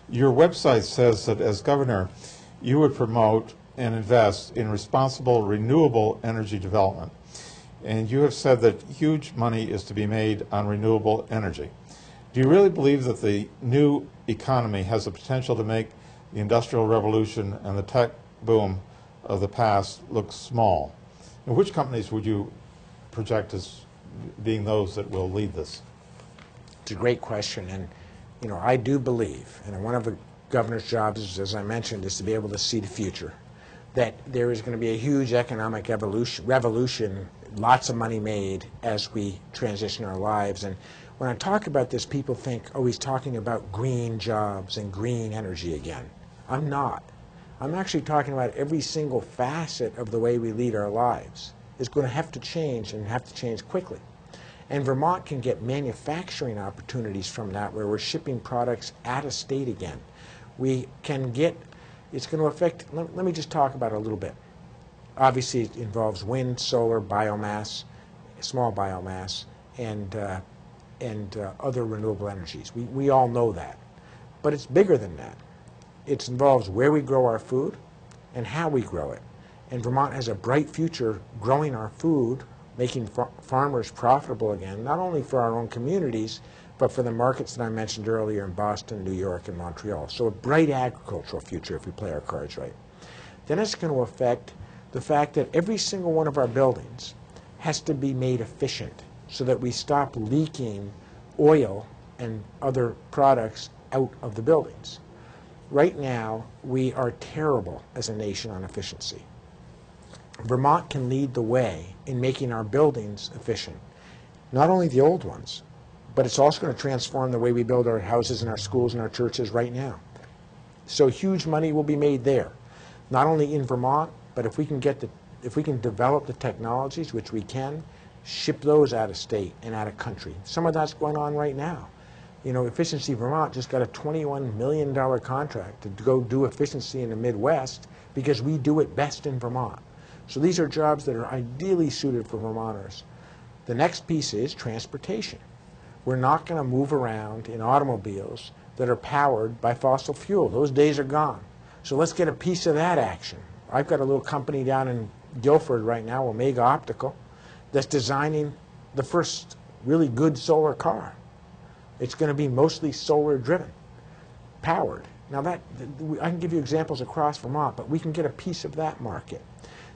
Your website says that as governor, you would promote and invest in responsible renewable energy development. And you have said that huge money is to be made on renewable energy. Do you really believe that the new economy has the potential to make the Industrial Revolution and the tech boom of the past look small? And which companies would you project as being those that will lead this? It's a great question, and you know, I do believe, and one of the governor's jobs, is, as I mentioned, is to be able to see the future, that there is going to be a huge economic revolution, lots of money made as we transition our lives. And when I talk about this, people think, oh, he's talking about green jobs and green energy again. I'm not. I'm actually talking about every single facet of the way we lead our lives is going to have to change, and have to change quickly. And Vermont can get manufacturing opportunities from that, where we're shipping products out of state again. We can get, it's going to affect, let me just talk about it a little bit. Obviously, it involves wind, solar, biomass, small biomass, and other renewable energies. We all know that. But it's bigger than that. It involves where we grow our food and how we grow it. And Vermont has a bright future growing our food, making farmers profitable again, not only for our own communities, but for the markets that I mentioned earlier in Boston, New York, and Montreal. So a bright agricultural future if we play our cards right. Then it's going to affect the fact that every single one of our buildings has to be made efficient so that we stop leaking oil and other products out of the buildings. Right now, we are terrible as a nation on efficiency. Vermont can lead the way in making our buildings efficient. Not only the old ones, but it's also going to transform the way we build our houses and our schools and our churches right now. So huge money will be made there, not only in Vermont, but if we can develop the technologies, which we can, ship those out of state and out of country. Some of that's going on right now. You know, Efficiency Vermont just got a $21 million contract to go do efficiency in the Midwest because we do it best in Vermont. So these are jobs that are ideally suited for Vermonters. The next piece is transportation. We're not going to move around in automobiles that are powered by fossil fuel. Those days are gone. So let's get a piece of that action. I've got a little company down in Guilford right now, Omega Optical, that's designing the first really good solar car. It's going to be mostly solar driven, powered. Now I can give you examples across Vermont, but we can get a piece of that market.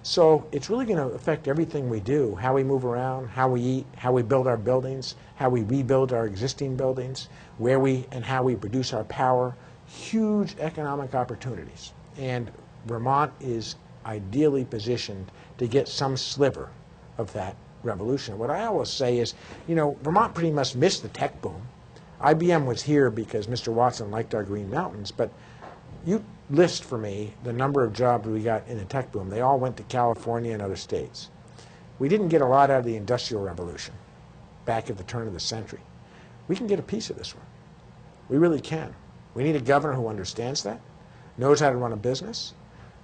So it's really going to affect everything we do, how we move around, how we eat, how we build our buildings, how we rebuild our existing buildings, where we and how we produce our power. Huge economic opportunities. And Vermont is ideally positioned to get some sliver of that revolution. What I always say is, you know, Vermont pretty much missed the tech boom. IBM was here because Mr. Watson liked our Green Mountains, but you list for me the number of jobs we got in the tech boom. They all went to California and other states. We didn't get a lot out of the Industrial Revolution back at the turn of the century. We can get a piece of this one. We really can. We need a governor who understands that, knows how to run a business,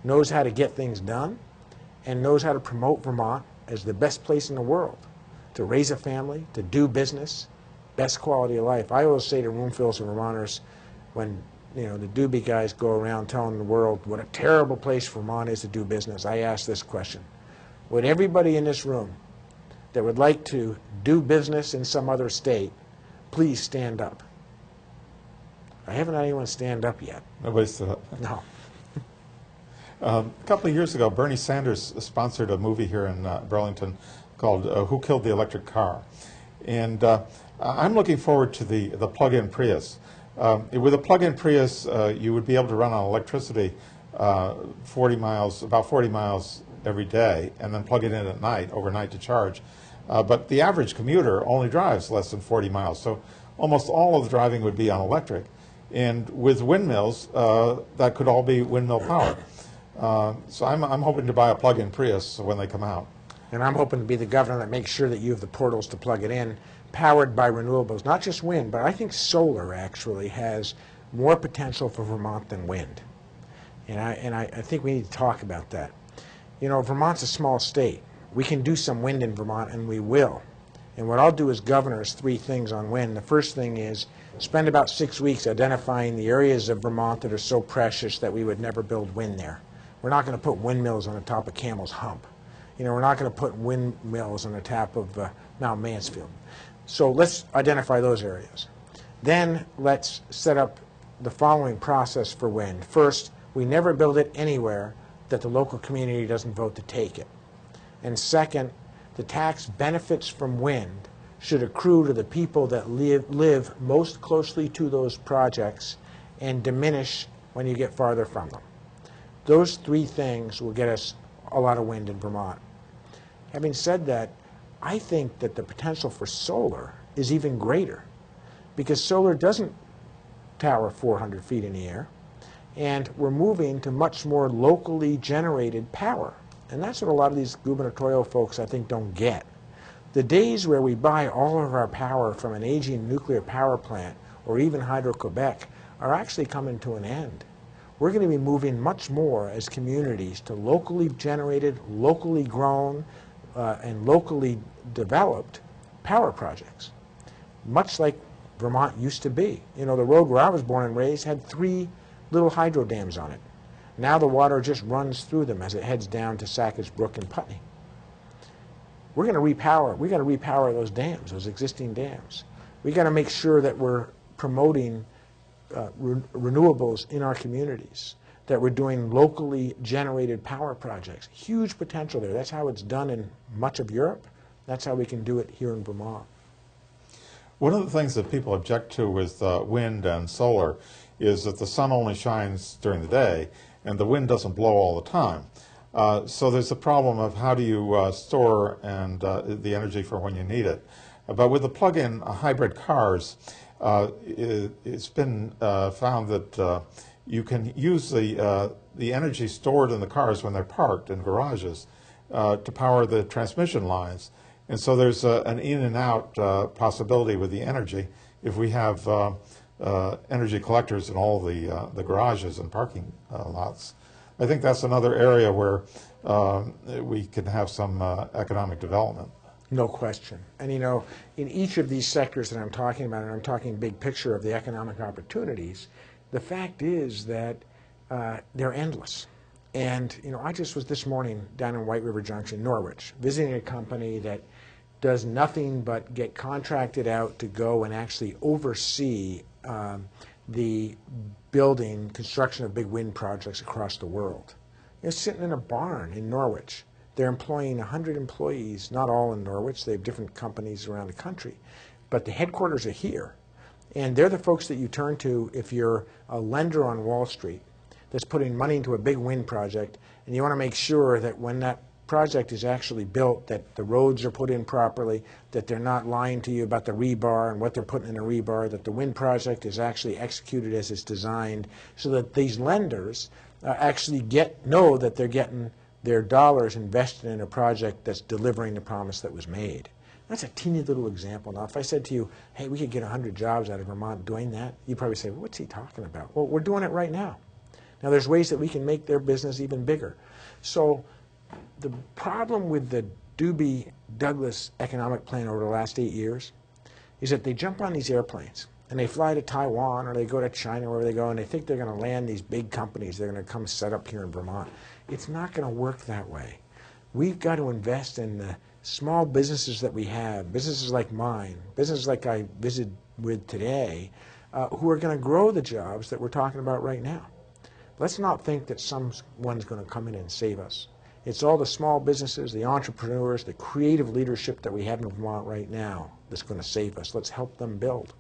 knows how to get things done, and knows how to promote Vermont as the best place in the world to raise a family, to do business, best quality of life. I always say to roomfuls of Vermonters, when the doobie guys go around telling the world what a terrible place Vermont is to do business, I ask this question: would everybody in this room that would like to do business in some other state please stand up? I haven't had anyone stand up yet. Nobody stood up. No. A couple of years ago, Bernie Sanders sponsored a movie here in Burlington called Who Killed the Electric Car? And I'm looking forward to the plug-in Prius. With a plug-in Prius, you would be able to run on electricity about 40 miles every day, and then plug it in at night, overnight to charge. But the average commuter only drives less than 40 miles, so almost all of the driving would be on electric. And with windmills, that could all be windmill power. So I'm hoping to buy a plug-in Prius when they come out. And I'm hoping to be the governor that makes sure that you have the portals to plug it in, powered by renewables, not just wind, but I think solar actually has more potential for Vermont than wind. And I think we need to talk about that. You know, Vermont's a small state. We can do some wind in Vermont, and we will. And what I'll do as governor is 3 things on wind. The first thing is spend about 6 weeks identifying the areas of Vermont that are so precious that we would never build wind there. We're not going to put windmills on the top of Camel's Hump. You know, we're not going to put windmills on the top of Mount Mansfield. So let's identify those areas. Then let's set up the following process for wind. First, we never build it anywhere that the local community doesn't vote to take it. And second, the tax benefits from wind should accrue to the people that live most closely to those projects and diminish when you get farther from them. Those 3 things will get us a lot of wind in Vermont. Having said that, I think that the potential for solar is even greater, because solar doesn't tower 400 feet in the air, and we're moving to much more locally generated power. And that's what a lot of these gubernatorial folks, I think, don't get. The days where we buy all of our power from an aging nuclear power plant or even Hydro-Quebec are actually coming to an end. We're going to be moving much more as communities to locally generated, locally grown, and locally developed power projects, much like Vermont used to be. You know, the road where I was born and raised had 3 little hydro dams on it. Now the water just runs through them as it heads down to Sackage Brook and Putney. We're going to repower. We've got to repower those dams, those existing dams. We've got to make sure that we're promoting renewables in our communities, that we're doing locally generated power projects. Huge potential there. That's how it's done in much of Europe. That's how we can do it here in Vermont. One of the things that people object to with wind and solar is that the sun only shines during the day and the wind doesn't blow all the time. So there's a problem of how do you store and the energy for when you need it. But with the plug-in hybrid cars, it's been found that you can use the energy stored in the cars when they're parked in garages to power the transmission lines. And so there's an in and out possibility with the energy if we have energy collectors in all the garages and parking lots. I think that's another area where we can have some economic development. No question. And you know, in each of these sectors that I'm talking about, and I'm talking big picture of the economic opportunities, the fact is that they're endless. And you know, I just was this morning down in White River Junction, Norwich, visiting a company that does nothing but get contracted out to go and actually oversee the building, construction of big wind projects across the world. They're sitting in a barn in Norwich. They're employing 100 employees, not all in Norwich. They have different companies around the country. But the headquarters are here. And they're the folks that you turn to if you're a lender on Wall Street that's putting money into a big wind project, and you want to make sure that when that project is actually built, that the roads are put in properly, that they're not lying to you about the rebar and what they're putting in the rebar, that the wind project is actually executed as it's designed, so that these lenders actually know that they're getting their dollars invested in a project that's delivering the promise that was made. That's a teeny little example. Now, if I said to you, hey, we could get 100 jobs out of Vermont doing that, you'd probably say, well, what's he talking about? Well, we're doing it right now. Now, there's ways that we can make their business even bigger. So the problem with the Doobie-Douglas economic plan over the last 8 years is that they jump on these airplanes and they fly to Taiwan or they go to China, wherever they go, and they think they're going to land these big companies. They're going to come set up here in Vermont. It's not going to work that way. We've got to invest in the small businesses that we have, businesses like mine, businesses like I visited with today, who are going to grow the jobs that we're talking about right now. Let's not think that someone's going to come in and save us. It's all the small businesses, the entrepreneurs, the creative leadership that we have in Vermont right now that's going to save us. Let's help them build.